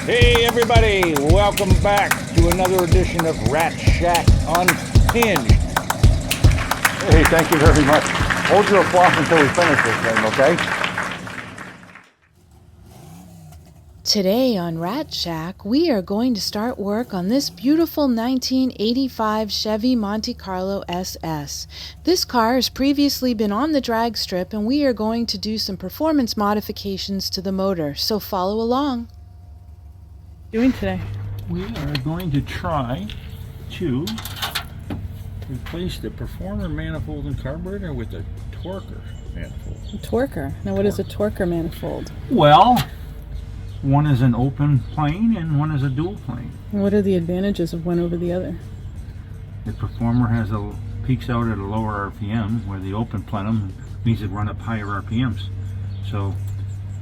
Hey everybody, welcome back to another edition of Rat Shack Unhinged. Hey, thank you very much. Hold your applause until we finish this thing, okay? Today on Rat Shack, we are going to start work on this beautiful 1985 Chevy Monte Carlo SS. This car has previously been on the drag strip and we are going to do some performance modifications to the motor, so follow along. Doing today? We are going to try to replace the performer manifold and carburetor with a torquer manifold. A torquer? Now what is a torquer manifold? Well, one is an open plane and one is a dual plane. And what are the advantages of one over the other? The performer peaks out at a lower RPM, where the open plenum means it run up higher RPMs. So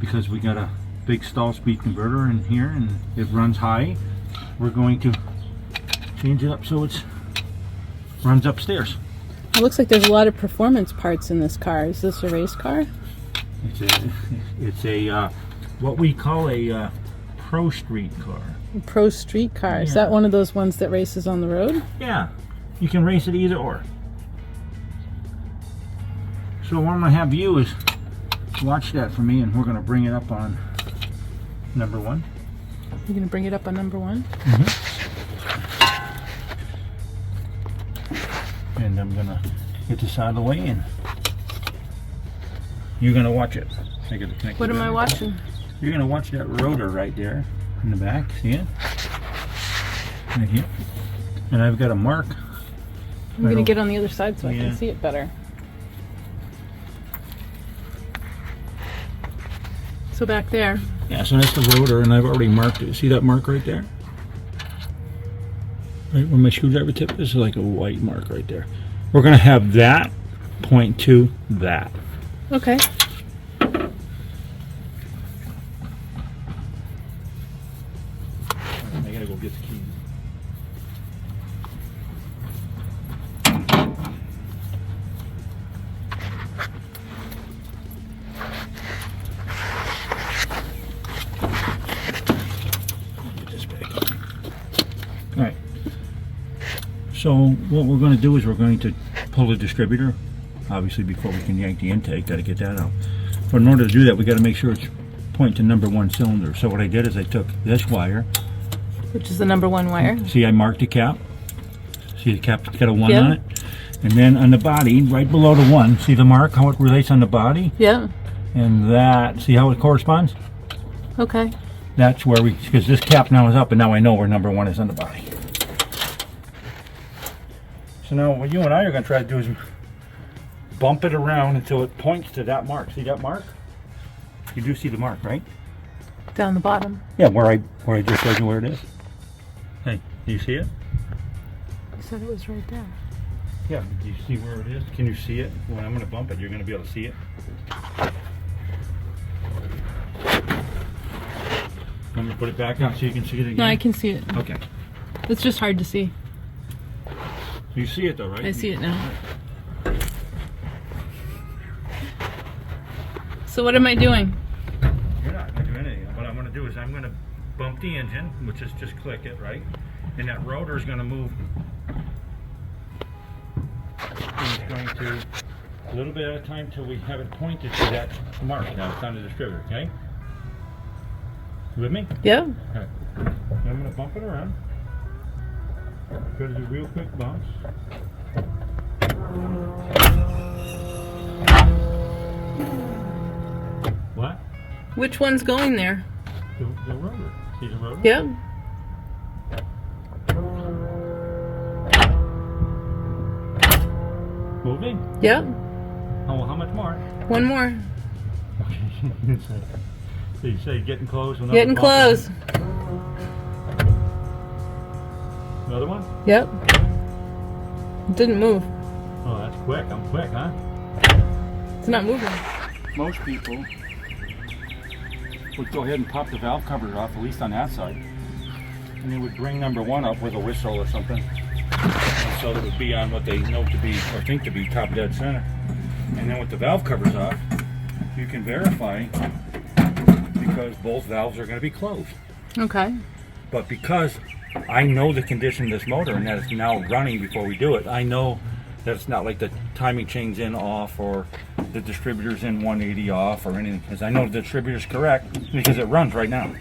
because we got a big stall speed converter in here and it runs high, we're going to change it up so it runs upstairs. It looks like there's a lot of performance parts in this car. Is this a race car? It's a what we call a pro street car. A pro street car. Is that one of those ones that races on the road? Yeah, you can race it either or. So what I'm going to have you is watch that for me, and we're going to bring it up on number one. You're going to bring it up on number one? Mm-hmm. And I'm going to get this out of the way, and you're going to watch it. What am I watching? You're going to watch that rotor right there in the back. See it? Right here. And I've got a mark. I'm going to get on the other side so I can see it better. So back there. Yeah, so that's the rotor, and I've already marked it. See that mark right there? Right where my screwdriver tip is, like a white mark right there. We're going to have that point to that. Okay. I gotta go get the keys. Get this back. All right. So what we're going to do is we're going to pull the distributor, obviously, before we can yank the intake. Got to get that out. But in order to do that, we got to make sure it's pointing to number one cylinder. So what I did is I took this wire, which is the number one wire. See, I marked the cap. See, the cap's got a 1 on it. And then on the body, right below the 1, see the mark, how it relates on the body? Yeah. And that, see how it corresponds? Okay. That's where because this cap now is up, and now I know where number 1 is on the body. So now what you and I are going to try to do is bump it around until it points to that mark. See that mark? You do see the mark, right? Down the bottom. Yeah, where I just showed you where it is. Hey, do you see it? You said it was right there. Yeah, do you see where it is? Can you see it? When I'm going to bump it, you're going to be able to see it. I'm going to put it back on so you can see it again. No, I can see it. Okay. It's just hard to see. You see it though, right? I see it now. So what am I doing? You're not going to do anything. What I'm going to do is I'm going to bump the engine, which is just click it, right? And that rotor is going to move. And it's going to, a little bit at a time till we have it pointed to that mark. Now it's on the distributor, okay? You with me? Yeah. Okay. I'm going to bump it around. Go to do real quick bumps. What? Which one's going there? The rotor. See the rotor? Yeah. Moving? Yeah. Oh, well, how much more? One more. Okay. So you say getting close? Getting close. Another one? Yep. It didn't move. Oh, that's quick. I'm quick, huh? It's not moving. Most people would go ahead and pop the valve covers off, at least on that side. And they would bring number 1 up with a whistle or something. And so it would be on what they know to be, or think to be, top dead center. And then with the valve covers off, you can verify because both valves are going to be closed. Okay. But because I know the condition of this motor and that it's now running before we do it, I know that it's not like the timing chain's in off or the distributor's in 180 off or anything, because I know the distributor's correct because it runs right now.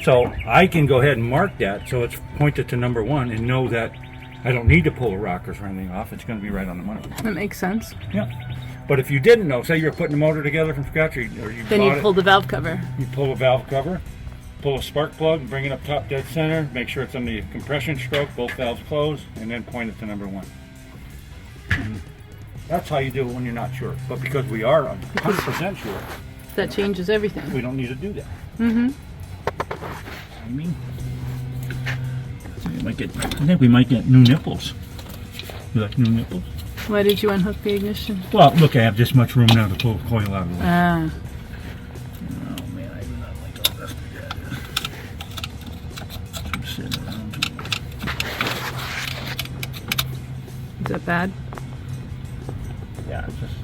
So I can go ahead and mark that so it's pointed to number 1 and know that I don't need to pull the rockers or anything off. It's going to be right on the money. That makes sense. Yeah. But if you didn't know, say you're putting the motor together from scratch, or you Then bought you pull it, the valve cover. you pull a valve cover, pull a spark plug, bring it up top dead center, make sure it's on the compression stroke, both valves closed, and then point it to number 1. And that's how you do it when you're not sure. But because we are 100% sure, That changes everything. we don't need to do that. Mm-hmm. I mean, I think we might get new nipples. You like new nipples? Why did you unhook the ignition? Well, look, I have this much room now to pull the coil out of the way. Ah. Oh man, I do not like all this. I'm sitting around too much. Is that bad? Yeah, it's just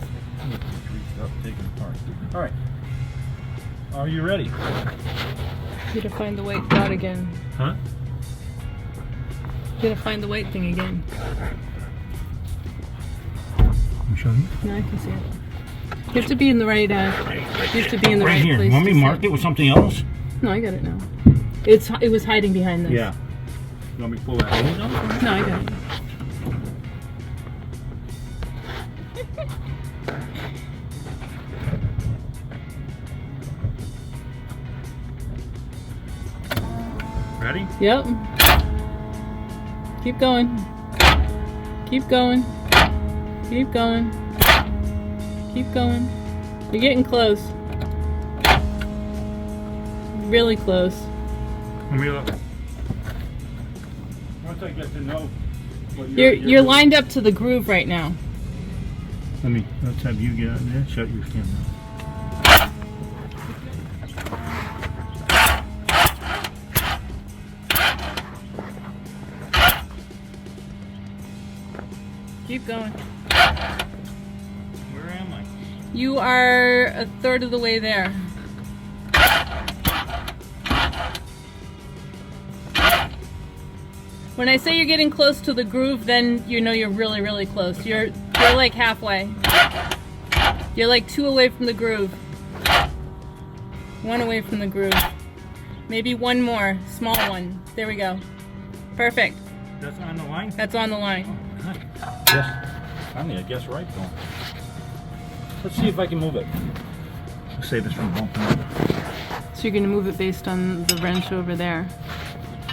greased up, taken apart. All right. Are you ready? You gotta find the white dot again. Huh? You gotta find the white thing again. I'm showing you. No, I can see it. You have to be in the right. You have to be in the right here. place. Want me to see mark it with something else? No, I got it now. It was hiding behind this. Yeah. You want me to pull that hose out? No, I got it. Ready? Yep. Keep going. Keep going. Keep going. Keep going. You're getting close. Really close. Let me look. Once I get to know what You're lined up to the groove right now. Let's have you get in there. Shut your camera. Keep going. Where am I? You are a third of the way there. When I say you're getting close to the groove, then you know you're really, really close. You're like halfway. You're like 2 away from the groove. 1 away from the groove. Maybe 1 more, small one. There we go. Perfect. That's on the line? That's on the line. Yes. Finally, I guess right going. Let's see if I can move it. Let's save this from bumping over. So you're gonna move it based on the wrench over there.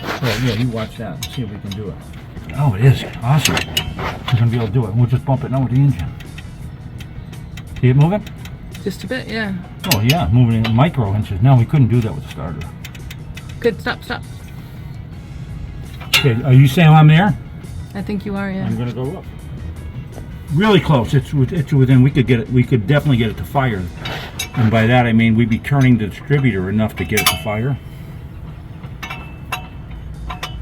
Oh yeah, you watch that and see if we can do it. Oh, it is. Awesome. We're gonna be able to do it. We'll just bump it now with the engine. See it moving? Just a bit, yeah. Oh yeah, moving in micro inches. No, we couldn't do that with the starter. Good, stop, stop. Okay, are you saying I'm there? I think you are, yeah. I'm gonna go up. Really close. It's within. We could get it. We could definitely get it to fire. And by that I mean we'd be turning the distributor enough to get it to fire.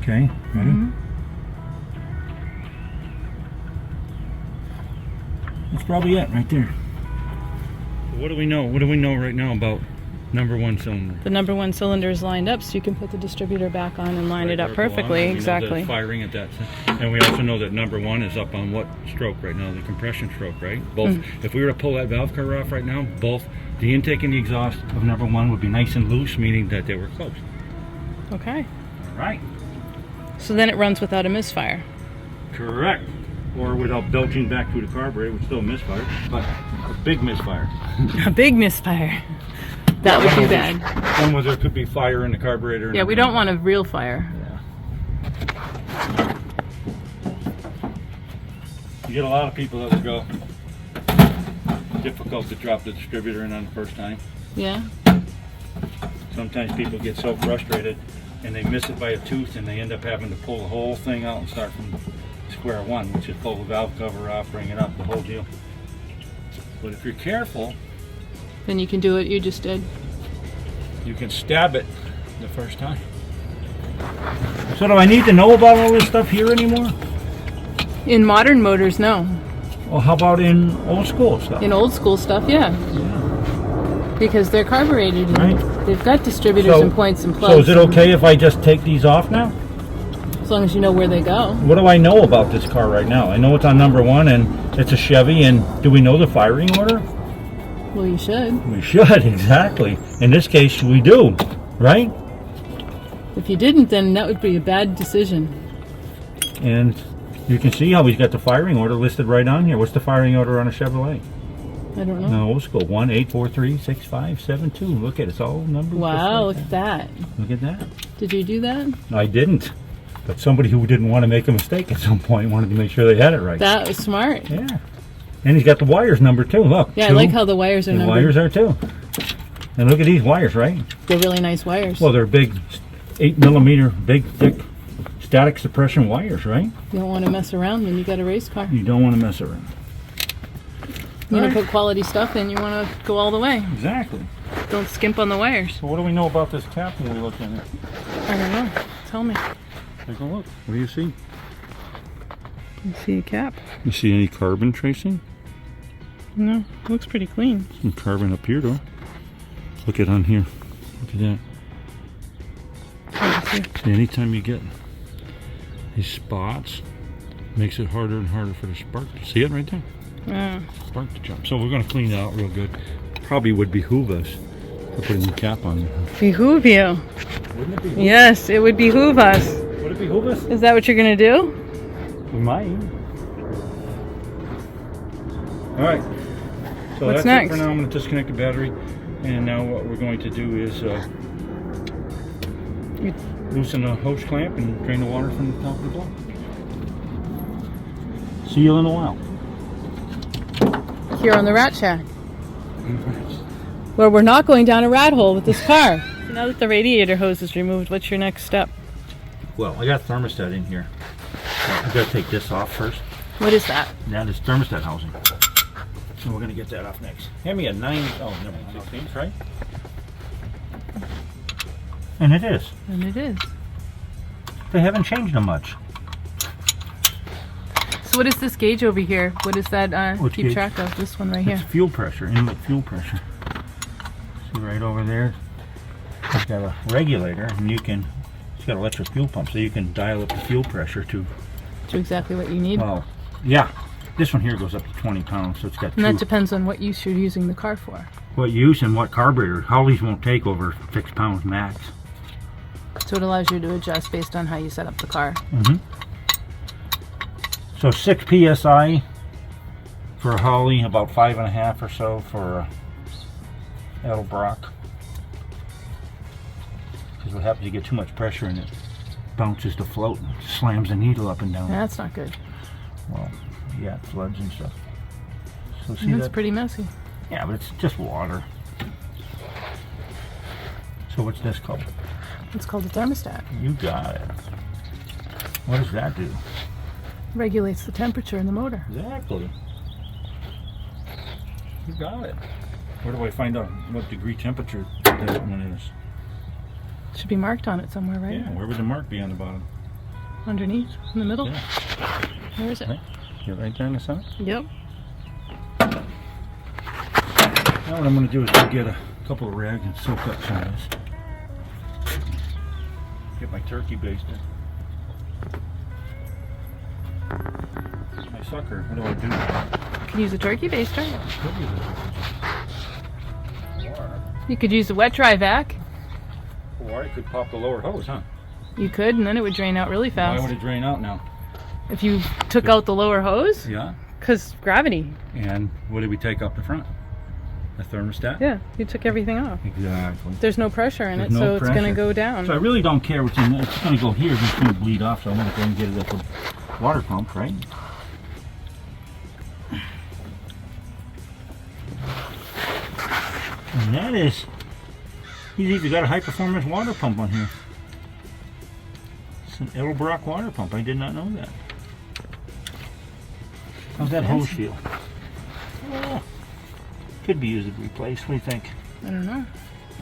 Okay, ready? Mm-hmm. That's probably it right there. What do we know? What do we know right now about number 1 cylinder? The number 1 cylinder is lined up, so you can put the distributor back on and line it up perfectly. Exactly. Firing at that, and we also know that number 1 is up on what stroke right now? The compression stroke, right? Both. If we were to pull that valve cover off right now, both the intake and the exhaust of number 1 would be nice and loose, meaning that they were closed. Okay. All right. So then it runs without a misfire. Correct. Or without belching back through the carburetor, which still a misfire, but a big misfire. A big misfire. That would be bad. One was there could be fire in the carburetor. Yeah, we don't want a real fire. Yeah. You get a lot of people that will go, difficult to drop the distributor in on the first time. Yeah. Sometimes people get so frustrated and they miss it by a tooth and they end up having to pull the whole thing out and start from square one, which is pull the valve cover off, bring it up, the whole deal. But if you're careful, Then you can do what you just did. you can stab it the first time. So do I need to know about all this stuff here anymore? In modern motors, no. Well, how about in old school stuff? In old school stuff, yeah. Because they're carbureted and Right. they've got distributors and points and plugs. So is it okay if I just take these off now? As long as you know where they go. What do I know about this car right now? I know it's on number 1 and it's a Chevy, and do we know the firing order? Well, you should. We should, exactly. In this case, we do, right? If you didn't, then that would be a bad decision. And you can see how he's got the firing order listed right on here. What's the firing order on a Chevrolet? I don't know. No, let's go 1-843-6572. Look at it, it's all numbered. Wow, look just at that. Look at that. Did you do that? I didn't, but somebody who didn't want to make a mistake at some point wanted to make sure they had it right. That was smart. Yeah. And he's got the wires numbered too. Look. Yeah, 2. I like how the wires are The numbered. wires are too. And look at these wires, right? They're really nice wires. Well, they're big, 8mm, big, thick, static suppression wires, right? You don't want to mess around when you got a race car. You don't want to mess around. You want Right. to put quality stuff in, you want to go all the way. Exactly. Don't skimp on the wires. So what do we know about this cap when we look at it? I don't know. Tell me. Take a look. What do you see? You see a cap? You see any carbon tracing? No, looks pretty clean. Some carbon up here though. Look at on here. Look at that. Hard to see. See, anytime you get these spots, makes it harder and harder for the spark to see it right there. Spark to jump. So we're going to clean it out real good. Probably would behoove us to put a new cap on there. Behoove you. Wouldn't it behoove? Yes, it would behoove us. Would it behoove us? Is that what you're going to do? We might. All right. So What's that's next? it for now. I'm going to disconnect the battery, and now what we're going to do is loosen the hose clamp and drain the water from the top of the block. See you in a while. Here on the Rat Shack. Where we're not going down a rat hole with this car. Now that the radiator hose is removed, what's your next step? Well, I got thermostat in here. So I've got to take this off first. What is that? Now this thermostat housing. So we're going to get that off next. Hand me a 9, oh, never mind, 16, right? And it is. And it is. They haven't changed them much. So what is this gauge over here? What is that Which keep gauge? track of? This one right It's here. fuel pressure, inlet fuel pressure. See right over there? It's got a regulator, and you can, it's got an electric fuel pump, so you can dial up the fuel pressure to, To exactly what you need. well, yeah. This one here goes up to 20 pounds, so it's got And that two. depends on what use you're using the car for. What use and what carburetor. Hollies won't take over 6 pounds max. So it allows you to adjust based on how you set up the car. So 6 psi for a Holly, about 5.5 or so for a Edelbrock. Because what happens, you get too much pressure and it bounces the float and slams the needle up and down. That's not good. Well, yeah, it floods and stuff. So see And it's that? pretty messy. Yeah, but it's just water. So what's this called? It's called a thermostat. You got it. What does that do? Regulates the temperature in the motor. Exactly. You got it. Where do I find out what degree temperature that one is? Should be marked on it somewhere, right? Yeah, where would the mark be on the bottom? Underneath, in the middle. Yeah. Where is it? Right. Get right there in the center. Yep. Now what I'm going to do is go get a couple of rags and soak up some of this. Get my turkey baster. My sucker, what do I do? You can use a turkey baster. Could use a- Or, You could use a wet dry vac. or I could pop the lower hose, huh? You could, and then it would drain out really Why fast. would it drain out now? If you took out the lower hose, Yeah. because gravity. And what did we take up the front? The thermostat? Yeah, you took everything off. Exactly. There's no pressure in There's it, no so it's going to pressure. go down. So I really don't care what's in there. It's going to go here. It's going to bleed off, so I'm going to go and get it at the water pump, right? And that is, he's even got a high performance water pump on here. It's an Edelbrock water pump. I did not know that. How's that hose feel? Oh, could be used to replace. What do you think? I don't know.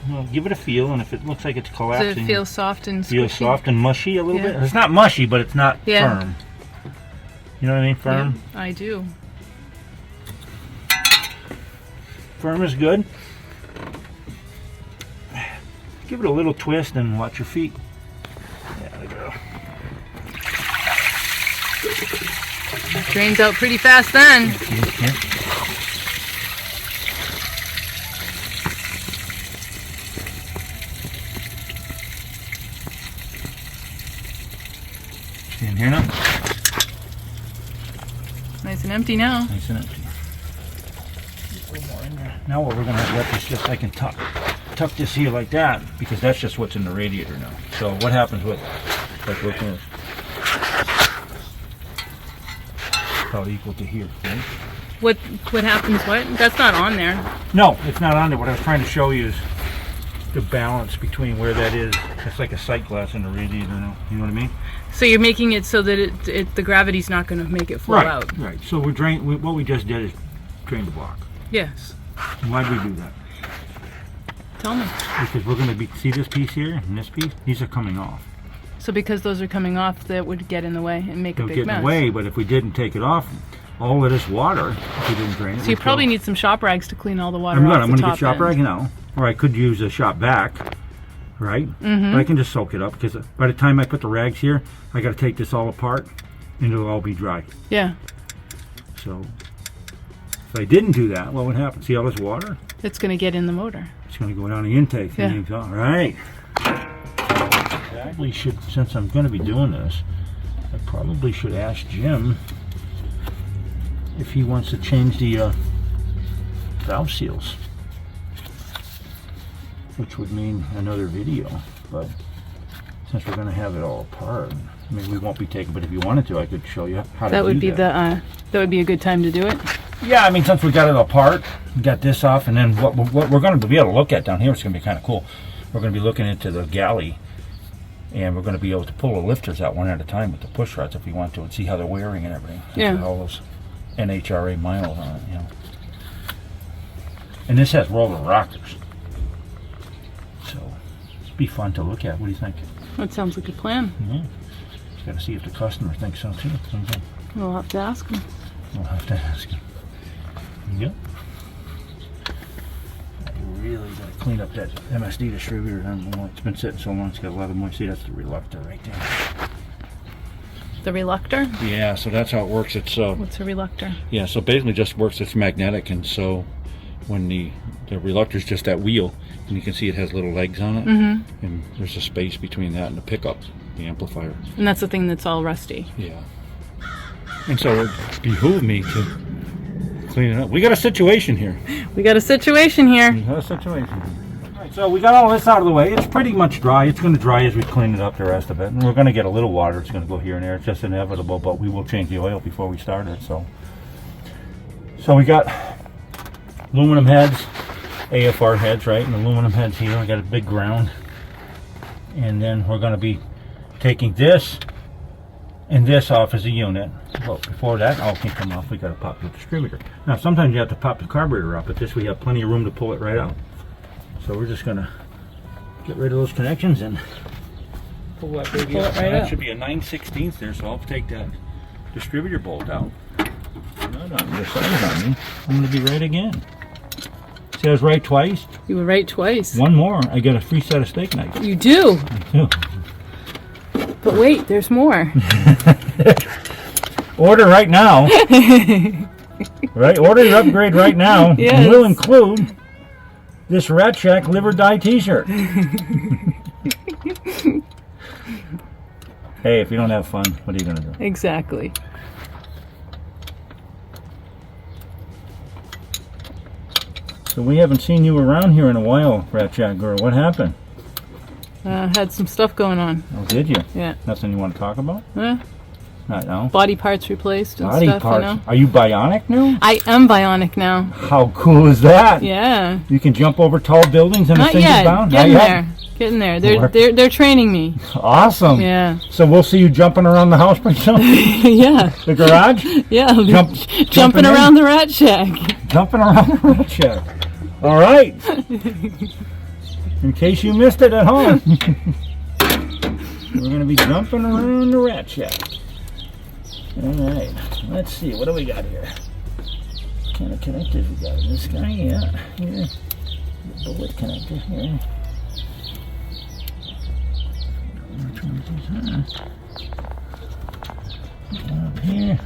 Well, give it a feel, and if it looks like it's collapsing, Does it feel soft and squishy? feels soft and mushy a little Yeah. bit. It's not mushy, but it's not Yeah. firm. You know what I mean? Firm. Yeah, I do. Firm is good. give it a little twist and watch your feet. There we go. Drains out pretty fast then. Yeah. See in here now? Nice and empty now. Nice and empty. A little more in there. Now what we're going to have left is just I can tuck this here like that, because that's just what's in the radiator now. So what happens with like look at probably equal to here, right? What happens? What? That's not on there. No, it's not on there. What I was trying to show you is the balance between where that is. It's like a sight glass in the radiator now. You know what I mean? So you're making it so that the gravity's not going to make it flow out. Right. So what we just did is drain the block. Yes. And why'd we do that? Tell me. Because we're going to see this piece here and this piece? These are coming off. So because those are coming off, that would get in the way and make a They'll big get mess. in the way, but if we didn't take it off, all of this water, if we didn't drain it. So you probably need some shop rags to clean all the water I'm off going the to top get shop end. rag now, or I could use a shop vac, right? Mm-hmm. But I can just soak it up, because by the time I put the rags here, I got to take this all apart, and it'll all be dry. Yeah. So if I didn't do that, what would happen? See all this water? It's going to get in the motor. It's going to go down the intake. Yeah. And all right. I probably should, since I'm going to be doing this, I probably should ask Jim if he wants to change the valve seals, which would mean another video. But since we're going to have it all apart, I mean, we won't be taking. But if you wanted to, I could show you how to That would do be that. that would be a good time to do it. Yeah, I mean, since we got it apart, we got this off, and then what we're going to be able to look at down here, it's going to be kind of cool. We're going to be looking into the galley, and we're going to be able to pull the lifters out one at a time with the push rods if we want to, and see how they're wearing and everything. Yeah. With all those NHRA miles on it, you know. And this has roller rockers, so it'd be fun to look at. What do you think? That sounds like a plan. Yeah. Just got to see if the customer thinks so too. Okay. We'll have to ask him. We'll have to ask him. Yep. I really got to clean up that MSD distributor. I don't know, it's been sitting so long, it's got a lot of moisture. See, that's the reluctor right there. The reluctor? Yeah, so that's how it works. It's What's a reluctor? yeah, so basically just works. It's magnetic, and so when the reluctor is just that wheel, and you can see it has little legs on it, and there's a space between that and the pickup, the amplifier. And that's the thing that's all rusty. Yeah. And so it behooved me to clean it up. We got a situation here. We got a situation here. We got a situation. All right, so we got all this out of the way. It's pretty much dry. It's going to dry as we clean it up, the rest of it. And we're going to get a little water. It's going to go here and there. It's just inevitable, but we will change the oil before we start it. So we got aluminum heads, AFR heads, right? And aluminum heads here. We got a big ground. And then we're going to be taking this and this off as a unit. But before that all can come off, we got to pop the distributor. Now sometimes you have to pop the carburetor up, but this we have plenty of room to pull it right out. So we're just gonna get rid of those connections and pull that baby Pull out. it right That out. should be a 9/16 there, so I'll take that distributor bolt out. Not on your side on me. I'm gonna be right again. See, I was right twice. You were right twice. One more, I get a free set of steak knives. You do. Too. But wait, there's more. Order right now. Right? Order your upgrade right now. Yes. And we'll include this Rat Shack Live or Die t-shirt. Hey, if you don't have fun, what are you going to do? Exactly. So we haven't seen you around here in a while, Rat Shack girl. What happened? Had some stuff going on. Oh, did you? Yeah. Nothing you want to talk about? Not now. Body parts replaced and Body stuff, parts. you know. Are you bionic now? I am bionic now. How cool is that? Yeah. You can jump over tall buildings and a Not single yet. bound? Getting Not there. Getting there. More. They're training me. Awesome. Yeah. So we'll see you jumping around the house pretty soon? Yeah. The garage? Yeah. Jumping Jumping in? around the Rat Shack. Jumping around the Rat Shack. All right. In case you missed it at home. We're going to be jumping around the Rat Shack. All right. Let's see. What do we got here? What kind of connectors we got? This guy? Yeah. Here. The bullet connector here. Up here.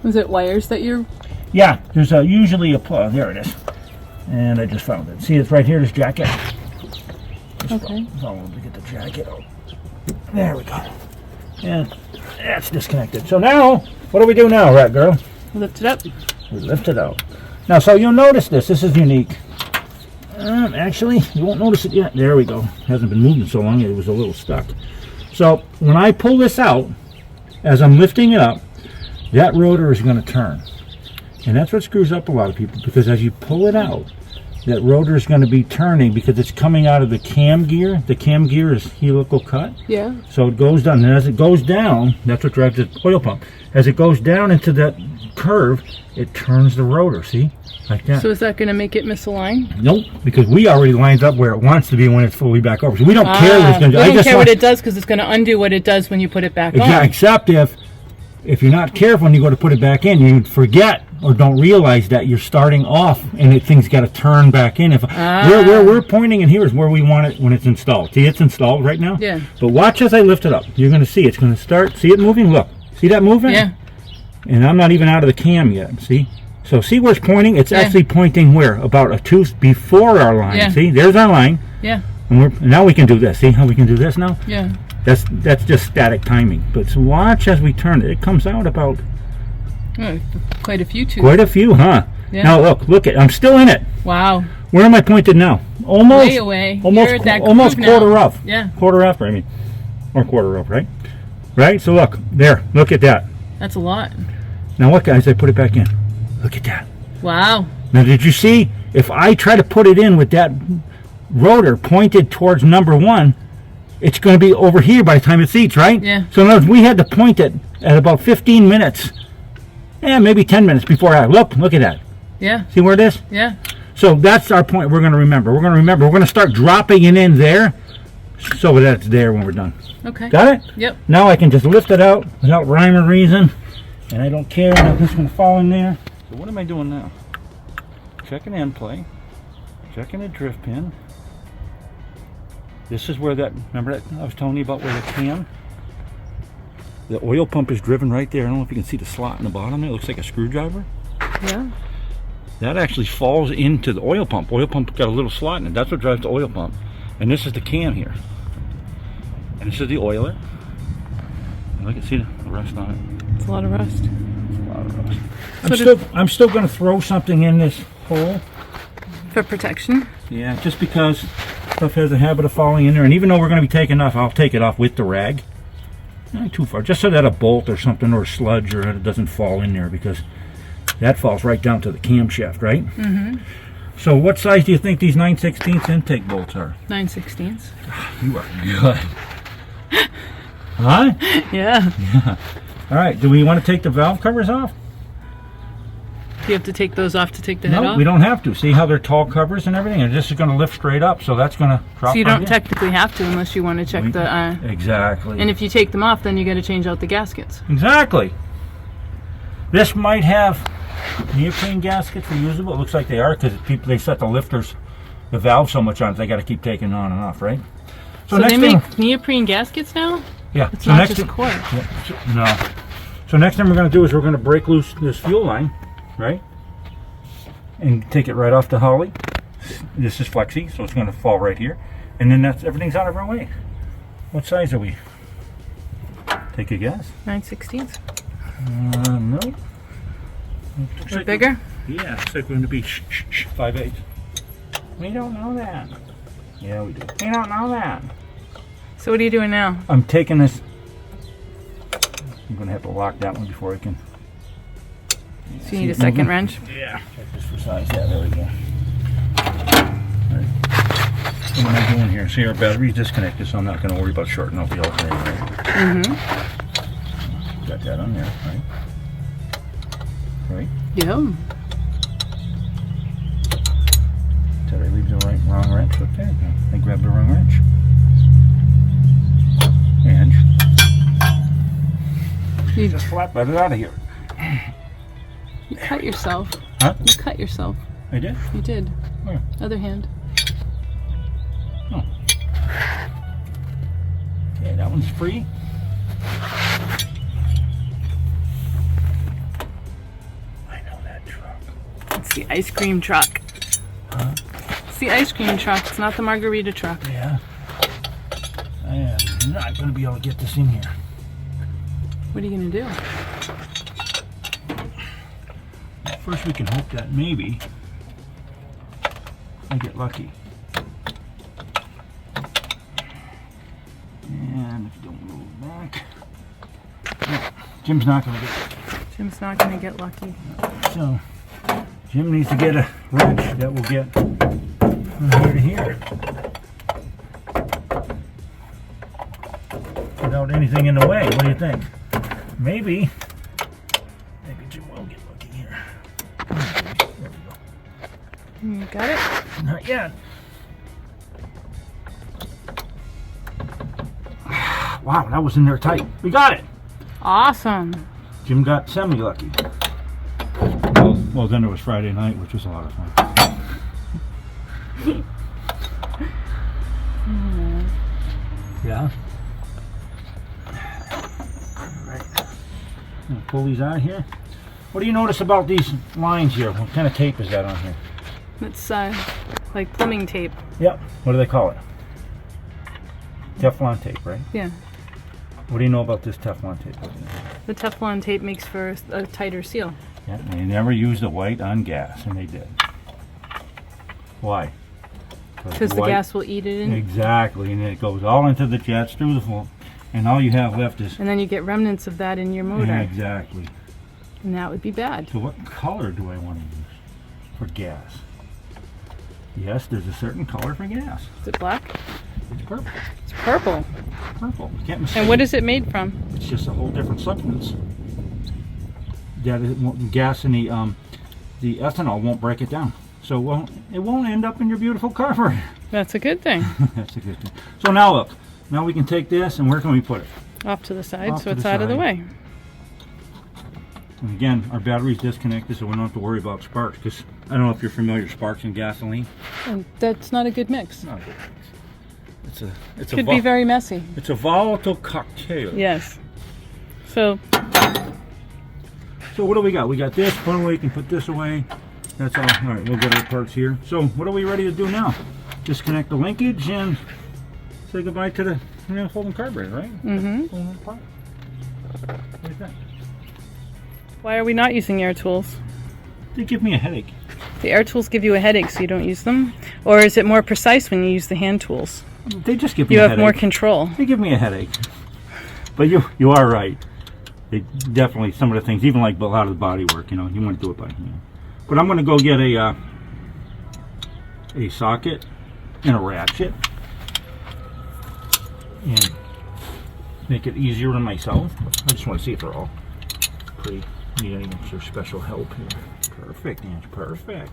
Was it wires that you're... Yeah, there's usually a plug. There it is. And I just found it. See, it's right here, this jacket. Okay. Follow to get the jacket out. There we go. And that's disconnected. So now, what do we do now, Rat Girl? Lift it up. We lift it out. Now, so you'll notice this. This is unique. Actually, you won't notice it yet. There we go. Hasn't been moving so long, it was a little stuck. So when I pull this out, as I'm lifting it up, that rotor is going to turn. And that's what screws up a lot of people, because as you pull it out, that rotor is going to be turning because it's coming out of the cam gear. The cam gear is helical cut. Yeah. So it goes down. And as it goes down, that's what drives the oil pump. As it goes down into that curve, it turns the rotor, see? Like that. So is that going to make it misalign? Nope, because we already lined up where it wants to be when it's fully back over. So we don't care what it's going to do. I don't care what it does because it's going to undo what it does when you put it back on. Except if you're not careful when you go to put it back in, you forget or don't realize that you're starting off and things got to turn back in. Where we're pointing in here is where we want it when it's installed. See, it's installed right now? Yeah. But watch as I lift it up. You're going to see it's going to start. See it moving? Look. See that moving? Yeah. And I'm not even out of the cam yet. See? So see where it's pointing? It's actually pointing where? About a tooth before our line. Yeah. See? There's our line. Yeah. And now we can do this. See how we can do this now? Yeah. That's just static timing. But so watch as we turn it. It comes out about quite a few tooths. quite a few, huh? Yeah. Now look it. I'm still in it. Wow. Where am I pointed now? Almost Way away. Almost You're at that almost groove quarter now. up. Yeah. Quarter after, I mean. Or quarter up, right? Right? So look, there. Look at that. That's a lot. Now what, guys? I put it back in. Look at that. Wow. Now did you see? If I try to put it in with that rotor pointed towards number 1, it's going to be over here by the time it seats, right? Yeah. So in other words, we had to point it at about 15 minutes. Maybe 10 minutes before I look at that. Yeah. See where it is? Yeah. So that's our point we're going to remember. We're going to start dropping it in there so that it's there when we're done. Okay. Got it? Yep. Now I can just lift it out without rhyme or reason. And I don't care if this going to fall in there. So what am I doing now? Checking end play. Checking the drift pin. This is where remember that I was telling you about where the oil pump is driven right there. I don't know if you can see the slot in the bottom there. It looks like a screwdriver. Yeah. That actually falls into the oil pump. Oil pump got a little slot in it. That's what drives the oil pump. And this is the cam here. And this is the oiler. And look, see the rust on it. It's a lot of rust. A lot of rust. I'm still going to throw something in this hole. For protection? Yeah, just because stuff has a habit of falling in there. And even though we're going to be taking off, I'll take it off with the rag. Not too far. Just so that a bolt or something or a sludge or it doesn't fall in there, because that falls right down to the camshaft, right? Mm-hmm. So what size do you think these 9/16 intake bolts are? 9/16. You are good. Huh? Yeah. Yeah. All right, do we want to take the valve covers off? Do you have to take those off to take the head off? No, we don't have to. See how they're tall covers and everything? And this is going to lift straight up, so that's going to drop. So you right don't in. technically have to unless you want to check the... Exactly. And if you take them off, then you got to change out the gaskets. Exactly. This might have neoprene gaskets reusable. It looks like they are, because they set the lifters, the valve so much on it, they got to keep taking on and off, right? So they make neoprene gaskets now? Yeah. It's not just quartz. Yeah, no. So next thing we're going to do is we're going to break loose this fuel line, right? And take it right off the holly. This is flexi, so it's going to fall right here. And then everything's out of our way. What size are we? Take a guess. 9/16. No. Or bigger? Yeah, it's like we're going to be 5/8. We don't know that. Yeah, we do. We don't know that. So what are you doing now? I'm taking this. I'm going to have to lock that one before I can. So you need a second wrench? Yeah. Check this for size. Yeah, there we go. All right. What am I doing here? See, our battery's disconnected, so I'm not going to worry about shorting out the alternator. Mm-hmm. Got that on there, right? Right? Yeah. Did I leave the wrong wrench up there? I grabbed the wrong wrench. And You just flatbed it out of here. You cut yourself. Huh? You cut yourself. I did? You did. Where? Other hand. Oh. Okay, that one's free. the ice cream truck. Huh? It's the ice cream truck. It's not the margarita truck. Yeah. I am not going to be able to get this in here. What are you going to do? First we can hope that maybe I get lucky. And if you don't move back. No, Jim's not going to get lucky. So Jim needs to get a wrench that will get from here to here without anything in the way. What do you think? Maybe Jim will get lucky here. There we go. You got it? Not yet. Wow, that was in there tight. We got it. Awesome. Jim got semi-lucky. Well, then it was Friday night, which was a lot of fun. Yeah. All right. I'm gonna pull these out of here. What do you notice about these lines here? What kind of tape is that on here? It's like plumbing tape. Yep. What do they call it? Teflon tape, right? Yeah. What do you know about this Teflon tape? The Teflon tape makes for a tighter seal. Yeah, they never used the white on gas, and they did. Why? Because the gas will eat it in. Exactly, and then it goes all into the jets through the floor, and all you have left is... And then you get remnants of that in your motor. Yeah, exactly. And that would be bad. So what color do I want to use for gas? Yes, there's a certain color for gas. Is it black? It's purple. It's purple. Purple. You can't mistake And what it. is it made from? It's just a whole different substance. That gas and the ethanol won't break it down, so it won't end up in your beautiful carburetor. That's a good thing. That's a good thing. So now look, now we can take this, and where can we put it? Off to the side, Off so to it's the out of the side. way. And again, our battery's disconnected, so we don't have to worry about sparks. Because I don't know if you're familiar with sparks and gasoline. And that's not a good mix. Not good. It's Could be very messy. It's a volatile cocktail. Yes. So what do we got? We got this. Put away. Can put this away. That's all. All right, we'll get our parts here. So what are we ready to do now? Disconnect the linkage and say goodbye to the folding carburetor, right? Mm-hmm. Pulling it apart. What do you think? Why are we not using air tools? They give me a headache. The air tools give you a headache, so you don't use them? Or is it more precise when you use the hand tools? They just give me You a have headache. more control. They give me a headache. But you are right. They definitely, some of the things, even like a lot of the body work, you want to do it by hand. But I'm going to go get a socket and a ratchet and make it easier on myself. I just want to see if they're all pretty. Need any extra special help here? Perfect, Ange. Perfect.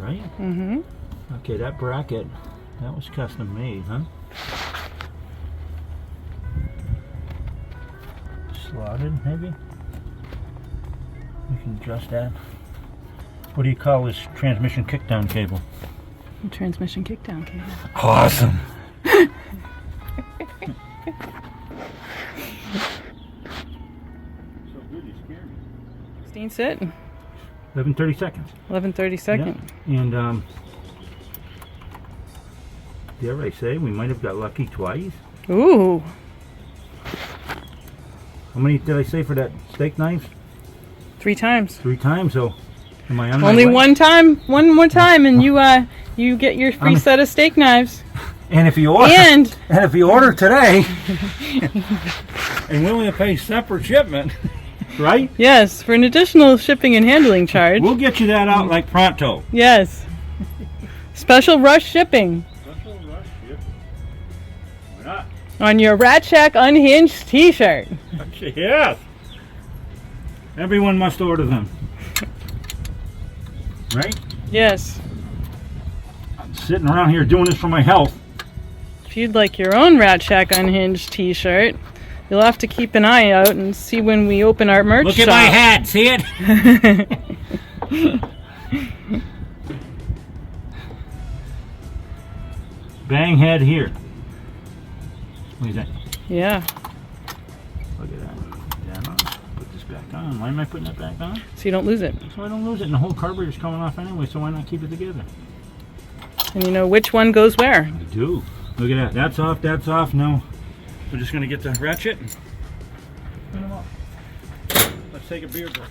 Right? Mm-hmm. Okay, that bracket, that was custom made, huh? Slotted, maybe? You can adjust that. What do you call this transmission kickdown cable? Transmission kickdown cable. Awesome. Sit. 11:30 seconds. 11:30 seconds. Yeah. And dare I say we might have got lucky twice? Ooh. How many did I say for that steak knife? 3 times. 3 times. So am I on my Only way? one time. One more time, and you get your free set of steak knives. And if you order, and if you order today, and we only pay separate shipment. Right? Yes, for an additional shipping and handling charge. We'll get you that out like pronto. Yes. Special rush shipping. Special rush shipping. Why not? On your Rat Shack Unhinged t-shirt. Yes. Everyone must order them. Right? Yes. I'm sitting around here doing this for my health. If you'd like your own Rat Shack Unhinged t-shirt, you'll have to keep an eye out and see when we open our merch shop. Look at my hat, see it? Bang head here. What do you think? Yeah. Look at that. Put this back on. Why am I putting it back on? So you don't lose it. So I don't lose it, and the whole carburetor's coming off anyway, so why not keep it together? And you know which one goes where. I do. Look at that. That's off, that's off. Now, we're just going to get the ratchet and put them up. Let's take a beer break.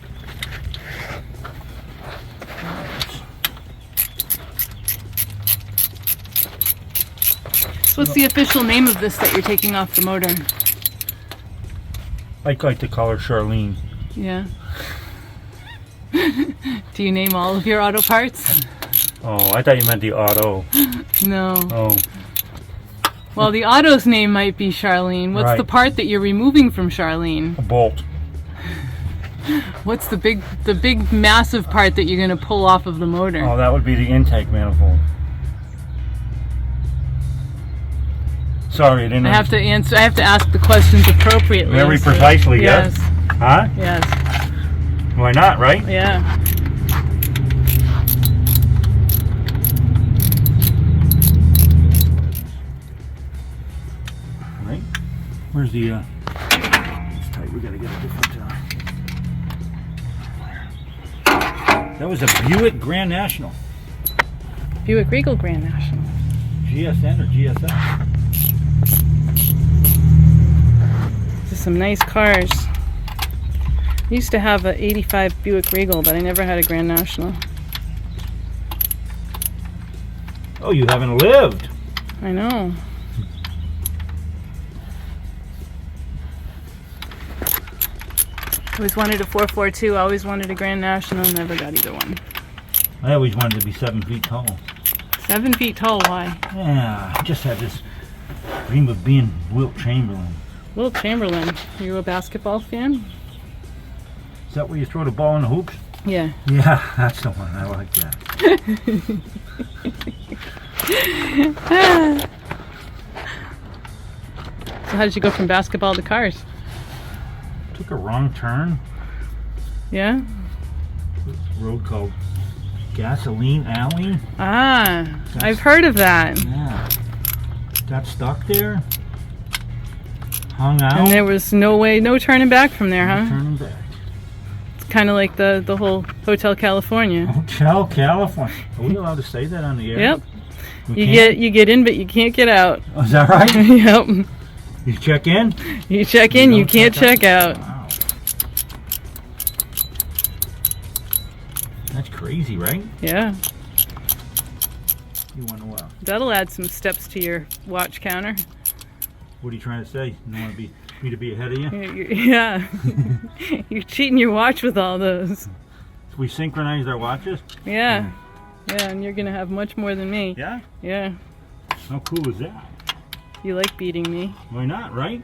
So what's the official name of this that you're taking off the motor? I like to call her Charlene. Yeah. Do you name all of your auto parts? Oh, I thought you meant the auto. No. Oh. Well, the auto's name might be Charlene. What's Right. the part that you're removing from Charlene? A bolt. What's the big massive part that you're going to pull off of the motor? Oh, that would be the intake manifold. Sorry, I didn't I have to ask the questions appropriately. Very so- precisely, yes. Huh? Yes. Why not, right? Yeah. Right? Where's the, it's tight, we gotta get a different, that was a Buick Grand National. Buick Regal Grand National. GSN or GSX? These are some nice cars. I used to have a 85 Buick Regal, but I never had a Grand National. Oh, you haven't lived. I know. Always wanted a 442, always wanted a Grand National, never got either one. I always wanted to be 7 feet tall. 7 feet tall, why? Yeah, I just had this dream of being Wilt Chamberlain. Wilt Chamberlain, are you a basketball fan? Is that where you throw the ball in the hoops? Yeah. Yeah, that's the one. I like that. So how did you go from basketball to cars? Took a wrong turn. Yeah? This road called Gasoline Alley. Ah, I've heard of that. Yeah. Got stuck there. Hung out. And there was no turning back from there, huh? Turning back. It's kind of like the whole Hotel California. Hotel California. Are we allowed to say that on the air? Yep. We You can't? get in, but you can't get out. Oh, is that right? Yep. You check in? You check in, you don't can't check out. Wow. That's crazy, right? Yeah. You want to, That'll add some steps to your watch counter. what are you trying to say? You don't want me to be ahead of you? Yeah. You're cheating your watch with all those. We synchronized our watches? Yeah. Yeah, and you're going to have much more than me. Yeah? Yeah. How cool is that? You like beating me. Why not, right?